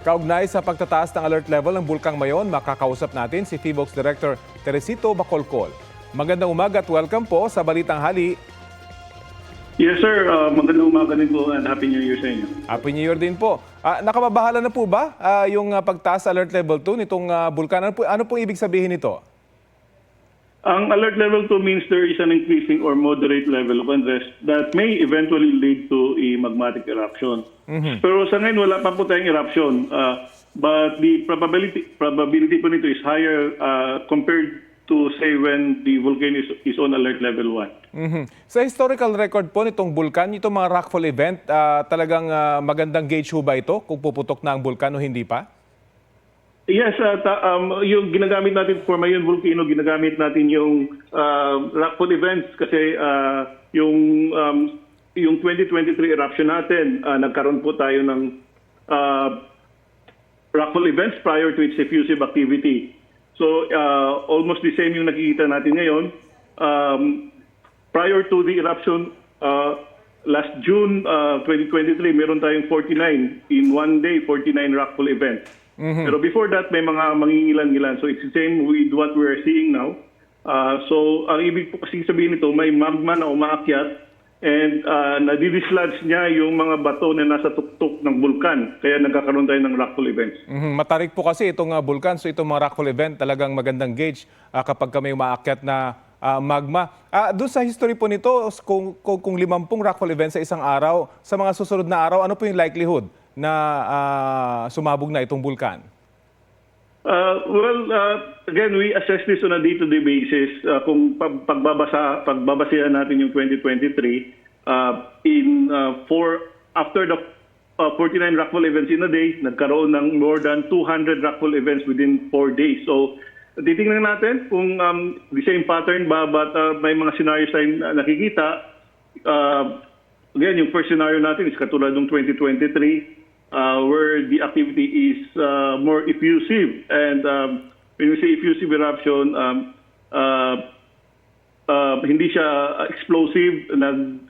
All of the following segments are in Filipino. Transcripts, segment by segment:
Kaugnay sa pagtataas ng alert level ng Bulkang Mayon, makakausap natin si PHIVOLCS Director Teresito Bacolcol. Magandang umaga at welcome po sa Balitang Hali. Yes sir, magandang umaga din po and Happy New Year sa inyo. Happy New Year din po. Nakababahala na po ba yung pagtaas sa alert level 2 nitong bulkan? Ano po ibig sabihin nito? Ang alert level 2 means there is an increasing or moderate level of unrest that may eventually lead to a magmatic eruption. Pero sa ngayon wala pa po tayong eruption. But the probability po nito is higher compared to say when the volcano is on alert level 1. Sa historical record po nitong bulkan, itong mga rockfall event, talagang magandang gauge ho ba ito kung puputok na ang bulkan o hindi pa? Yes, yung ginagamit natin for Mayon Volcano, ginagamit natin yung rockfall events kasi yung 2023 eruption natin, nagkaroon po tayo ng rockfall events prior to its effusive activity. So almost the same yung nakikita natin ngayon. Prior to the eruption, last June 2023, meron tayong 49 in one day, 49 rockfall events. Pero before that, may mga mangingilan-ngilan. So it's the same with what we're seeing now. So ang ibig po kasi sabihin nito, may magma na umaakyat and nadidislodge niya yung mga bato na nasa tuktok ng bulkan. Kaya nagkakaroon tayo ng rockfall events. Matarik po kasi itong bulkan. So itong mga rockfall event talagang magandang gauge kapag may umaakyat na magma. Doon sa history po nito, kung 50 rockfall events sa isang araw, sa mga susunod na araw, ano po yung likelihood na sumabog na itong bulkan? Again, we assess this on a day-to-day basis. Kung pagbabasehan natin yung 2023, after the 49 rockfall events in a day, nagkaroon ng more than 200 rockfall events within 4 days. So, titingnan natin kung the same pattern ba, but may mga scenarios tayong nakikita. Again, yung first scenario natin is katulad ng 2023, where the activity is more effusive. And when we say effusive eruption, hindi siya explosive,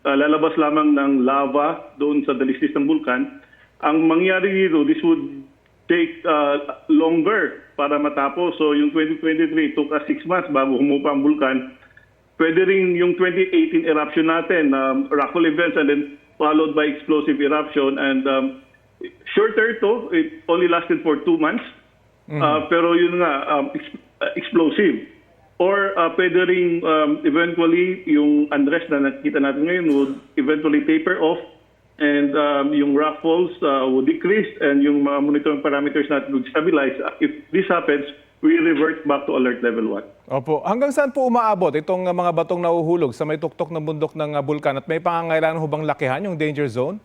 lalabas lamang ng lava doon sa dalisdis ng bulkan. Ang mangyari dito, this would take longer para matapos. So yung 2023 took us 6 months bago humupa ang bulkan. Pwede rin yung 2018 eruption natin, rockfall events and then followed by explosive eruption. And shorter ito, it only lasted for 2 months. Pero yun nga, explosive. Or pwede rin eventually yung unrest na nakikita natin ngayon would eventually taper off and yung rockfalls would decrease and yung mga monitoring parameters natin would stabilize. If this happens, we revert back to alert level 1. Opo. Hanggang saan po umaabot itong mga batong nahuhulog sa may tuktok ng bundok ng bulkan at may pangangailangan ho bang lakihan yung danger zone?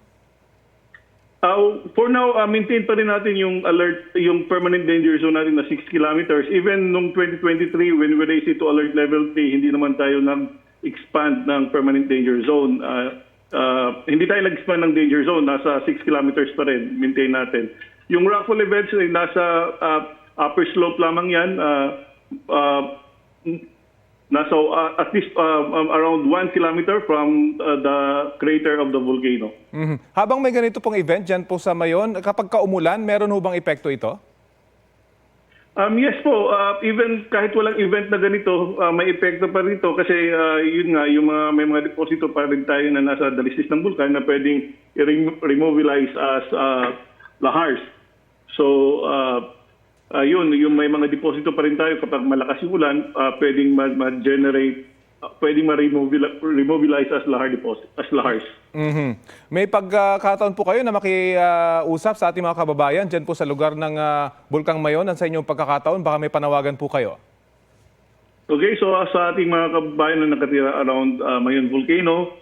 For now, maintain pa rin natin yung alert, yung permanent danger zone natin na 6 kilometers. Even nung 2023, when we raised it to alert level 3, hindi naman tayo nag-expand ng permanent danger zone. Hindi tayo nag-expand ng danger zone. Nasa 6 kilometers pa rin, maintain natin. Yung rockfall events, nasa upper slope lamang yan. Nasa at least around 1 kilometer from the crater of the volcano. Habang may ganito pong event dyan po sa Mayon, kapag kaumulan, meron ho bang epekto ito? Yes po, even kahit walang event na ganito, may epekto pa rin ito kasi yun nga, may mga deposito pa rin tayo na nasa dalisdis ng bulkan na pwedeng i-remobilize as lahars. So, yun, yung may mga deposito pa rin tayo kapag malakas yung ulan, pwedeng ma-generate, pwedeng ma-remobilize as lahars. May pagkakataon po kayo na makiusap sa ating mga kababayan dyan po sa lugar ng Bulkang Mayon sa inyong pagkakataon, baka may panawagan po kayo. Okay, so sa ating mga kababayan na nakatira around Mayon Volcano,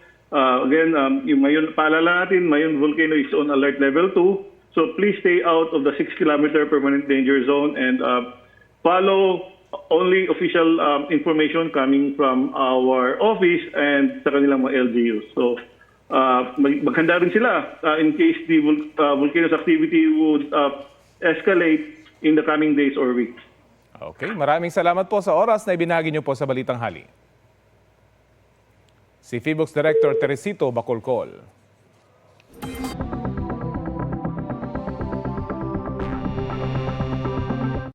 again, yung Mayon, paalala natin, Mayon Volcano is on alert level 2. So please stay out of the 6-kilometer permanent danger zone and follow only official information coming from our office and sa kanilang mga LGUs. So maghanda rin sila in case the volcano's activity would escalate in the coming days or weeks. Okay, maraming salamat po sa oras na ibinahagi niyo po sa Balitang Hali. Si PHIVOLCS Director Teresito Bacolcol.